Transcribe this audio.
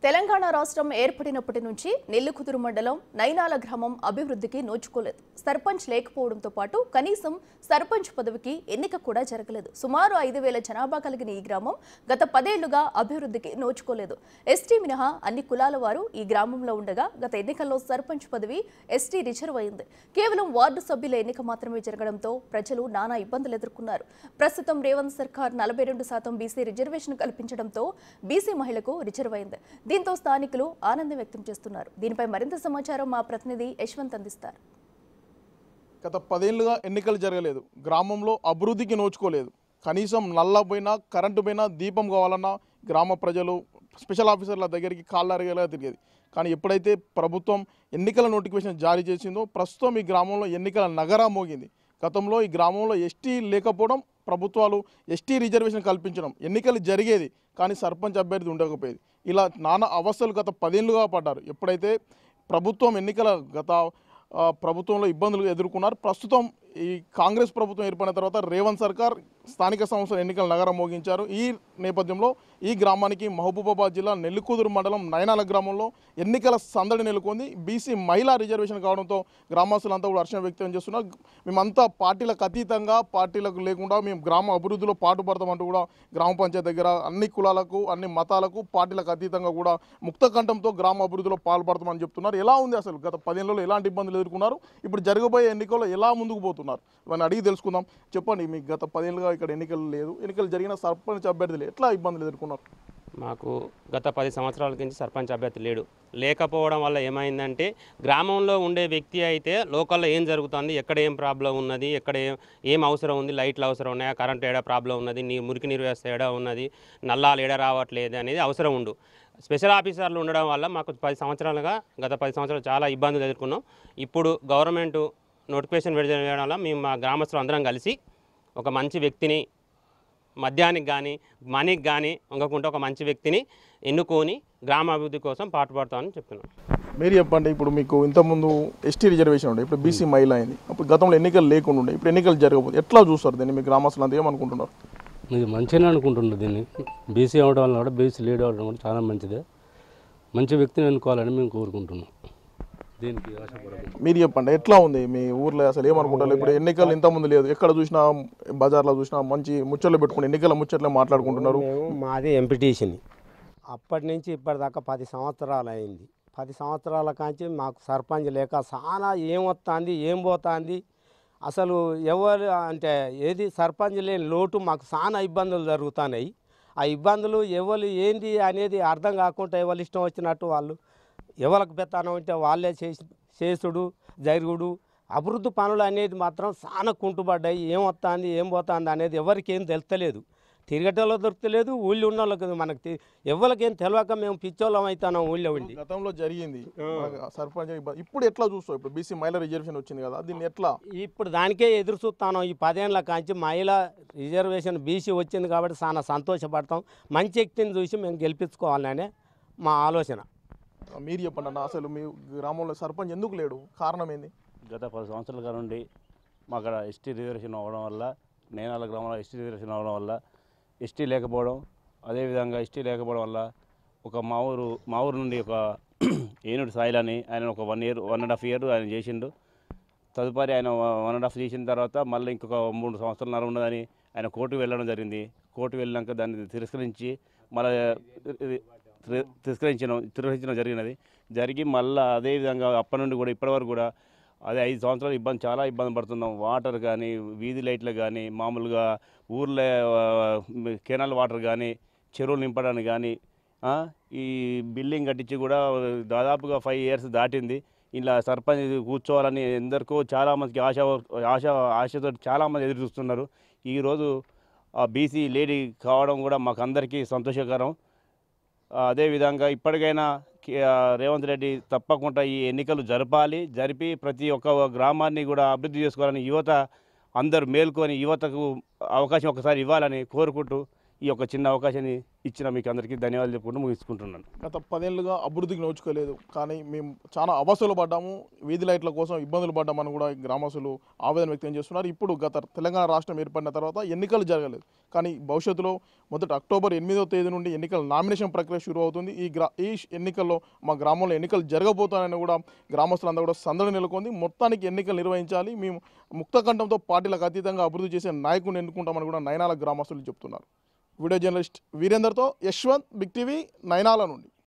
తెలంగాణ రాష్ట్రం ఏర్పడినప్పటి నుంచి నెల్లికుదురు మండలం నైనాల గ్రామం అభివృద్ధికి నోచుకోలేదు. సర్పంచ్ లేకపోవడంతో పాటు కనీసం సర్పంచ్ పదవికి ఎన్నిక కూడా జరగలేదు. సుమారు 5,000 జనాభా కలిగిన ఈ గ్రామం గత 10 ఏళ్లుగా అభివృద్ధికి నోచుకోలేదు. ఎస్టీ మినహా అన్ని కులాల వారు ఈ గ్రామంలో ఉండగా గత ఎన్నికల్లో సర్పంచ్ పదవి ఎస్టీ రిజర్వ్ అయింది. కేవలం వార్డు సభ్యుల ఎన్నిక మాత్రమే జరగడంతో ప్రజలు నానా ఇబ్బందులు ఎదుర్కొన్నారు. ప్రస్తుతం రేవంత్ సర్కార్ 42% బీసీ రిజర్వేషన్ కల్పించడంతో బీసీ మహిళకు రిజర్వ్ అయింది. దీంతో స్థానికులు ఆనందం వ్యక్తం చేస్తున్నారు. దీనిపై మరింత సమాచారం మా ప్రతినిధి యశ్వంత్ అందిస్తారు. గత 10 ఏళ్లుగా ఎన్నికలు జరగలేదు. గ్రామంలో అభివృద్ధికి నోచుకోలేదు. కనీసం నల్ల పోయినా కరెంటు పోయినా దీపం కావాలన్నా గ్రామ ప్రజలు స్పెషల్ ఆఫీసర్ల దగ్గరికి కాళ్ళరగేలా తిరిగేది. కానీ ఎప్పుడైతే ప్రభుత్వం ఎన్నికల నోటిఫికేషన్ జారీ చేసిందో ప్రస్తుతం ఈ గ్రామంలో ఎన్నికల నగరా మోగింది. గతంలో ఈ గ్రామంలో ఎస్టీ లేకపోవడం, ప్రభుత్వాలు ఎస్టీ రిజర్వేషన్ కల్పించడం, ఎన్నికలు జరిగేది కానీ సర్పంచ్ అభ్యర్థి ఉండకపోయేది. ఇలా నానా అవస్థలు గత 10 ఏళ్లుగా పడ్డారు. ఎప్పుడైతే ప్రభుత్వం ఎన్నికల ప్రభుత్వంలో ఇబ్బందులు ఎదుర్కొన్నారు. ప్రస్తుతం ఈ కాంగ్రెస్ ప్రభుత్వం ఏర్పడిన తర్వాత రేవంత్ సర్కార్ స్థానిక సంస్థల ఎన్నికల నగరం మోగించారు. ఈ నేపథ్యంలో ఈ గ్రామానికి మహబూబాబాద్ జిల్లా నెల్లికుదురు మండలం నైనాల గ్రామంలో ఎన్నికల సందడి నెలకొంది. బీసీ మహిళా రిజర్వేషన్ కావడంతో గ్రామస్తులంతా కూడా హర్షం వ్యక్తం చేస్తున్నారు. మేమంతా పార్టీలకు అతీతంగా, పార్టీలకు లేకుండా మేము గ్రామ అభివృద్ధిలో పాటుపడతామంటూ కూడా గ్రామ పంచాయతీ దగ్గర అన్ని కులాలకు, అన్ని మతాలకు, పార్టీలకు అతీతంగా కూడా ముక్త కంఠంతో గ్రామ అభివృద్ధిలో పాల్పడతామని చెప్తున్నారు. ఎలా ఉంది అసలు గత 10 ఏళ్లలో ఎలాంటి ఇబ్బందులు ఎదుర్కొన్నారు, ఇప్పుడు జరగబోయే ఎన్నికల్లో ఎలా ముందుకు పోతున్నారు ఇవన్నీ అడిగి తెలుసుకుందాం. చెప్పండి, మీకు గత 10 ఏళ్ళుగా ఇక్కడ ఎన్నికలు లేదు, ఎన్నికలు జరిగిన సర్పంచ్ అభ్యర్థులు ఎట్లా ఇబ్బందులు ఎదుర్కొన్నారు? మాకు గత 10 సంవత్సరాల నుంచి సర్పంచ్ అభ్యర్థి లేకపోవడం వల్ల ఏమైందంటే గ్రామంలో ఉండే వ్యక్తి అయితే లోకల్లో ఏం జరుగుతుంది, ఎక్కడ ఏం ప్రాబ్లం ఉన్నది, ఎక్కడ ఏం అవసరం ఉంది, లైట్లు అవసరం ఉన్నాయా, కరెంట్ ఏడా ప్రాబ్లం ఉన్నది, మురికి నీరు వ్యవస్థ ఏడా ఉన్నది, నల్లాలు ఏడా రావట్లేదు అనేది అవసరం ఉండు. స్పెషల్ ఆఫీసర్లు ఉండడం వల్ల మాకు గత 10 సంవత్సరాలు చాలా ఇబ్బందులు ఎదుర్కొన్నాం. ఇప్పుడు గవర్నమెంట్ నోటిఫికేషన్ విడుదల చేయడం వల్ల మేము మా గ్రామస్తులు అందరం కలిసి ఒక మంచి వ్యక్తిని మద్యానికి కానీ మనీకి కానీ ఇంకొకటి ఒక మంచి వ్యక్తిని ఎన్నుకొని గ్రామాభివృద్ధి కోసం పాటుపడతామని చెప్తున్నాం. మీరు చెప్పండి, ఇప్పుడు మీకు ఇంతకుముందు ఎస్టీ రిజర్వేషన్ ఉండే, ఇప్పుడు బీసీ మహిళ అయింది. అప్పుడు గతంలో ఎన్నికలు లేకుండా ఉండే, ఇప్పుడు ఎన్నికలు జరగబోతుంది. ఎట్లా చూస్తారు దీన్ని? మీ గ్రామస్తులు అంతా ఏమనుకుంటున్నారు? ఇది మంచిగానే అనుకుంటున్నారు. దీన్ని బీసీ అవ్వడం వల్ల కూడా, బీసీ లీడ్ అవ్వడం కూడా చాలా మంచిదే. మంచి వ్యక్తిని ఎన్నుకోవాలని మేము కోరుకుంటున్నాం. దీనికి ఆశపడదు. మీరు చెప్పండి, ఎట్లా ఉంది మీ ఊర్లో అసలు ఏమనుకుంటారు? ఇప్పుడు ఎన్నికలు ఇంతకుముందు లేదు, ఎక్కడ చూసినా బజార్లో చూసినా మంచి ముచ్చట్లు పెట్టుకుని ఎన్నికల ముచ్చట్లే మాట్లాడుకుంటున్నారు. మాది ఎంపీటీసీని అప్పటి నుంచి ఇప్పటిదాకా 10 సంవత్సరాలు అయింది. 10 సంవత్సరాల కాంచి మాకు సర్పంచ్ లేక చాలా ఏం వస్తుంది, ఏం పోతుంది, అసలు ఎవరు అంటే ఏది సర్పంచ్ లేని లోటు మాకు చాలా ఇబ్బందులు జరుగుతున్నాయి. ఆ ఇబ్బందులు ఎవరు ఏంది అనేది అర్థం కాకుండా ఎవరు ఇష్టం వచ్చినట్టు వాళ్ళు ఎవరికి పెత్తనం ఉంటే వాళ్ళే చేసుడు జరుగుడు. అభివృద్ధి పనులు అనేది మాత్రం చాలా కుంటుపడ్డాయి. ఏం వస్తుంది, ఏం పోతుంది అనేది ఎవరికి ఏం తెలుస్తలేదు. తిరగటంలో దొరకలేదు, ఊళ్ళో ఉన్న వాళ్ళకి మనకి ఎవరికేం తెలియక మేము పిచ్చోళ్ళం అవుతున్నాం ఊళ్ళో ఉండి. గతంలో జరిగింది సర్పంచ్. ఇప్పుడు ఎట్లా చూస్తావు? ఇప్పుడు బీసీ మహిళా రిజర్వేషన్ వచ్చింది కదా, దీన్ని ఎట్లా? ఇప్పుడు దానికే ఎదురు చూస్తాను. ఈ 10 ఏళ్ళ కాంచి మహిళా రిజర్వేషన్ బీసీ వచ్చింది కాబట్టి చాలా సంతోషపడతాం. మంచి వ్యక్తిని చూసి మేము గెలిపించుకోవాలనే మా ఆలోచన. మీరు చెప్పండి అన్న, అసలు మీ గ్రామంలో సర్పంచ్ ఎందుకు లేడు, కారణం ఏంది? గత 10 సంవత్సరాల నుండి మా అక్కడ ఎస్టీ రిజర్వేషన్ అవ్వడం వల్ల, నేనాల గ్రామంలో ఎస్టీ రిజర్వేషన్ అవ్వడం వల్ల, ఎస్టీ లేకపోవడం, అదేవిధంగా ఎస్టీ లేకపోవడం వల్ల ఒక మా ఊరు నుండి ఒక ఏనుడు సాయిలని ఆయన ఒక 1.5 year ఆయన చేసిండు. తదుపరి ఆయన 1.5 చేసిన తర్వాత మళ్ళీ ఇంకొక 3 సంవత్సరాలు ఉన్నదని ఆయన కోర్టుకు వెళ్ళడం జరిగింది. కోర్టుకు వెళ్ళాక దాన్ని తిరస్కరించి మళ్ళీ తిరస్కరించడం జరిగి మళ్ళీ అదేవిధంగా అప్పటి నుండి కూడా ఇప్పటివరకు కూడా అదే 5 సంవత్సరాలు చాలా ఇబ్బంది పడుతున్నాం. వాటర్ కానీ, వీధి లైట్లు కానీ, మామూలుగా ఊర్లో కెనాల్ వాటర్ కానీ, చెరువులు నింపడానికి కానీ, ఈ బిల్డింగ్ కట్టించి కూడా దాదాపుగా 5 years దాటింది. ఇలా సర్పంచ్ కూర్చోవాలని ఎందరికో చాలామందికి ఆశతో చాలామంది ఎదురు చూస్తున్నారు. ఈరోజు బీసీ లేడీ కావడం కూడా మాకు అందరికీ సంతోషకరం. అదేవిధంగా ఇప్పటికైనా రేవంత్ రెడ్డి తప్పకుండా ఈ ఎన్నికలు జరిపి ప్రతి ఒక్క గ్రామాన్ని కూడా అభివృద్ధి చేసుకోవాలని యువత అందరూ మేల్కొని యువతకు అవకాశం ఒకసారి ఇవ్వాలని కోరుకుంటూ ఈ యొక్క చిన్న అవకాశాన్ని ఇచ్చిన మీకు అందరికీ ధన్యవాదాలు చెప్పుకుంటూ ముగించుకుంటున్నాను. గత 10 ఏళ్ళుగా అభివృద్ధికి నోచుకోలేదు, కానీ మేము చాలా అవస్థలు పడ్డాము, వీధి లైట్ల కోసం ఇబ్బందులు పడ్డామని కూడా గ్రామస్తులు ఆవేదన వ్యక్తం చేస్తున్నారు. ఇప్పుడు తెలంగాణ రాష్ట్రం ఏర్పడిన తర్వాత ఎన్నికలు జరగలేదు, కానీ భవిష్యత్తులో మొదట అక్టోబర్ 8వ తేదీ నుండి ఎన్నికల నామినేషన్ ప్రక్రియ షురు అవుతుంది. ఈ ఎన్నికల్లో మా గ్రామంలో ఎన్నికలు జరగబోతాయని కూడా గ్రామస్తులందరూ కూడా సందడి నెలకొంది. మొత్తానికి ఎన్నికలు నిర్వహించాలి, మేము ముక్తకంఠంతో పార్టీలకు అతీతంగా అభివృద్ధి చేసే నాయకుడిని ఎన్నుకుంటామని కూడా నైనాల గ్రామస్తులు చెప్తున్నారు. వీడియో జర్నలిస్ట్ వీరేందర్తో యశ్వంత్, బిగ్ టీవీ, నైనాల నుండి.